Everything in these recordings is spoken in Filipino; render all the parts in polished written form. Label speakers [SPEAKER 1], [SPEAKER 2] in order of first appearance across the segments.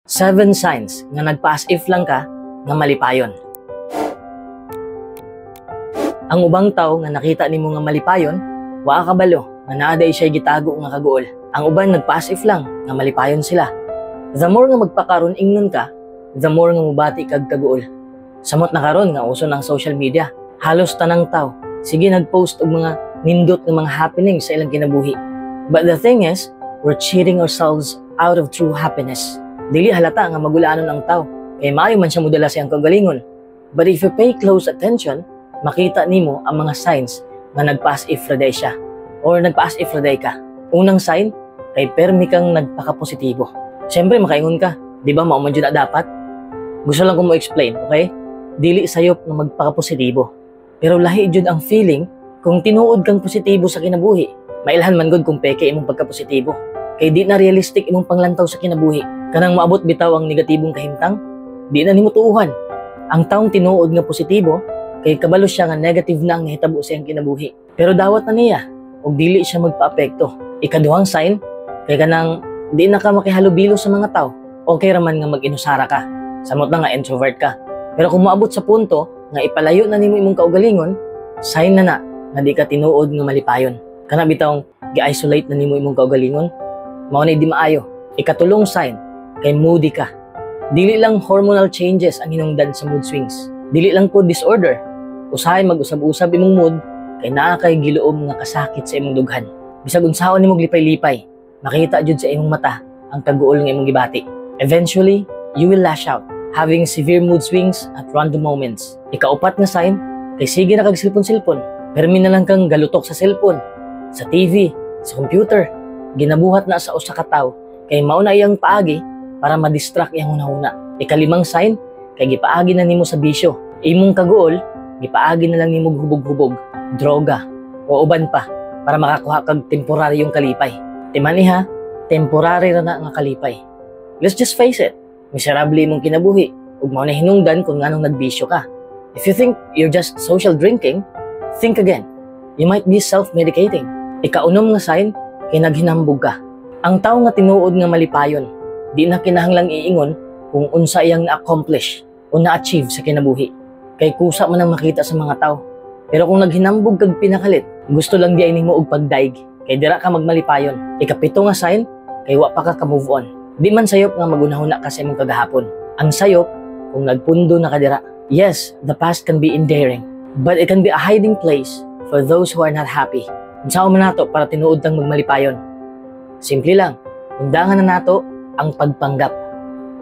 [SPEAKER 1] 7 signs nga nagpa-as if lang ka nga malipayon. Ang ubang tawo nga nakita nimo nga malipayon, wa ka kabalo nga naaday siya gitago nga kaguol. Ang uban nagpa-as if lang nga malipayon sila. The more nga magpakaron ingnon ka, the more nga mubati kag kaguol. Samot na karon nga uso ng social media, halos tanang tawo sige nagpost og mga nindot nga mga happenings sa ilang kinabuhi. But the thing is, we're cheating ourselves out of true happiness. Dili halata nga magulaanon ang tao, kay maayo man siya modala siyang kagalingon. But if you pay close attention, makita nimo ang mga signs nga nagpa-as if raday siya or nagpa-as if raday ka. Unang sign, kay permi kang nagpaka-positibo. Siyempre makaingon ka, di ba mao man jud na dapat? Gusto lang ko mo explain, okay? Dili sayop nga magpaka-positibo. Pero lahi jud ang feeling kung tinuod kang positibo sa kinabuhi. Mailhan man gud kung peke imong pagka-positibo. Kay di na realistic imong panglantaw sa kinabuhi. Kanang maabot bitaw ang negatibong kahimtang, di na nimo tuuhan. Ang taong tinuod nga positibo, kay kabalo siya nga negative na ang nahitabo sa iyang kinabuhi. Pero dawat na niya, og dili siya magpa-apekto. Ikaduhang sign, kay kanang di na ka makihalubilo sa mga tao, okay raman nga mag-inusara ka. Samot na nga introvert ka. Pero kung maabot sa punto nga ipalayo na nimo imong kaugalingon, sign na nga di ka tinuod nga malipayon. Kana bitawng gi-isolate na nimo imong kaugalingon, mao na di maayo. Ikatulong sign, kay moody ka. Dili lang hormonal changes ang hinungdan sa mood swings. Dili lang po disorder. Usahay mag-usab-usab imong mood, kay naa kay giluom nga kasakit sa imong dughan. Bisag unsaon nimo lipay-lipay, makita jud sa imong mata ang kaguol nga imong gibati. Eventually, you will lash out, having severe mood swings at random moments. Ikaupat nga sign, kay sige na kag silpon-silpon. Permi na lang kang galutok sa cellphone, sa TV, sa computer. Ginabuhat na sa usa ka tawo, kay mao na iyang paagi para ma-distract iyang hunahuna. Ikalimang sign, kay gipaagi na nimo sa bisyo. Imong kaguol, gipaagi na lang nimo hubog-hubog, droga, o uban pa, para makakuha kag temporaryong kalipay. Timaniha, temporary ra na nga kalipay. Let's just face it, miserable imong kinabuhi, ug mao na hinungdan kung nganong nagbisyo ka. If you think you're just social drinking, think again. You might be self-medicating. Ikaunom nga sign, kay naghinambog ka. Ang tawo nga tinuod nga malipayon, di na kinahanglang iingon kung unsa iyang na-accomplish o na-achieve sa kinabuhi. Kay kusa man ang makita sa mga tao. Pero kung naghinambog kag pinakalit, gusto lang di nimo og pagdaig, kay dira ka magmalipayon. Ikapito nga sign, kay wa pa ka move on. Di man sayop nga magunahuna ka sa imong kagahapon. Ang sayop kung nagpundo na ka dira. Yes, the past can be endearing, but it can be a hiding place for those who are not happy. Unsaon man nato para tinuod tang magmalipayon? Simple lang, undangan na nato ang pagpanggap.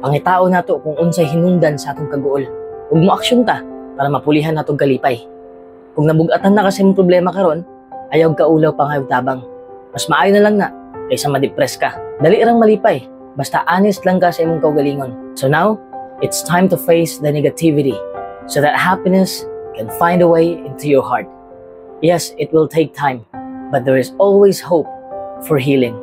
[SPEAKER 1] Pangitao nato kung unsay hinungdan sa atong kaguol. Ug moaksyon ta para mapulihan natong kalipay. Kung nabugatan na kasi mong problema karon, ayaw ka ulaw pang tabang. Mas maayo na lang na kaysa ma-depress ka. Dali rang malipay, basta honest lang ka sa imong kaugalingon. So now, it's time to face the negativity so that happiness can find a way into your heart. Yes, it will take time, but there is always hope for healing.